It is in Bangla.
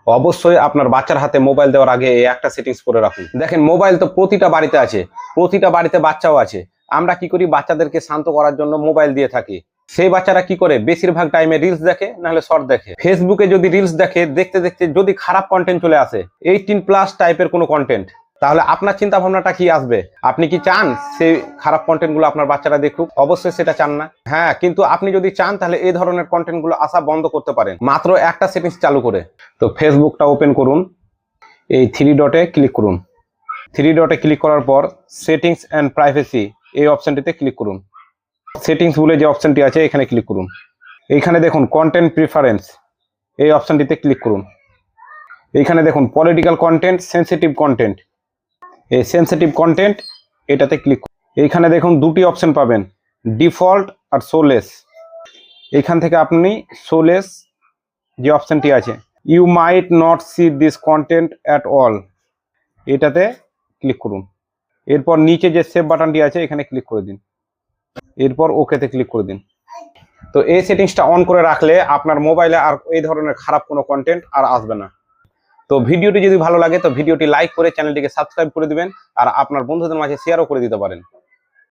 অবশ্যই আপনার বাচ্চার হাতে মোবাইল দেওয়ার আগে এই একটা সেটিংস করে রাখুন। দেখেন, মোবাইল তো প্রতিটা বাড়িতে আছে, প্রতিটা বাড়িতে বাচ্চাও আছে। আমরা কি করি, বাচ্চাদেরকে শান্ত করার জন্য মোবাইল দিয়ে থাকি। সেই বাচ্চারা কি করে, বেশিরভাগ টাইমে রিলস দেখে, নাহলে শর্ট দেখে। ফেসবুকে যদি রিলস দেখে, দেখতে দেখতে যদি খারাপ কন্টেন্ট চলে আসে, 18+ টাইপের কোনো কন্টেন্ট, তাহলে আপনার চিন্তা ভাবনাটা কি আসবে? আপনি কি চান সেই খারাপ কন্টেন্ট গুলো আপনার বাচ্চারা দেখুক? অবশ্যই সেটা চান না। হ্যাঁ, কিন্তু আপনি যদি চান তাহলে এই ধরনের কন্টেন্ট গুলো আসা বন্ধ করতে পারেন মাত্র একটা সেটিংস চালু করে। তো ফেসবুকটা ওপেন করুন, এই 3 ডটে ক্লিক করুন। 3 ডটে ক্লিক করার পর সেটিংস অ্যান্ড প্রাইভেসি এই অপশনটিতে ক্লিক করুন। সেটিংস বলে যে অপশনটি আছে এখানে ক্লিক করুন। এইখানে দেখুন কন্টেন্ট প্রিফারেন্স, এই অপশনটিতে ক্লিক করুন। এইখানে দেখুন পলিটিক্যাল কন্টেন্ট, সেন্সিটিভ কন্টেন্ট, এই সেন্সিটিভ কন্টেন্ট এটাতে ক্লিক করুন। এইখানে দেখুন দুটি অপশন পাবেন, ডিফল্ট আর শোলেস। এইখান থেকে আপনি শোলেস যে অপশনটি আছে, you might not see this content at all, এটাতে ক্লিক করুন। এরপর নিচে যে সেভ বাটনটি আছে এখানে ক্লিক করে দিন, এরপর ওকেতে ক্লিক করে দিন। তো এই সেটিংসটা অন করে রাখলে আপনার মোবাইলে আর এই ধরনের খারাপ কোনো কন্টেন্ট আর আসবে না। তো ভিডিওটি যদি ভালো লাগে তো ভিডিওটি লাইক করে চ্যানেলটিকে সাবস্ক্রাইব করে দিবেন, আর আপনার বন্ধুদের মাঝে শেয়ারও করে দিতে পারেন।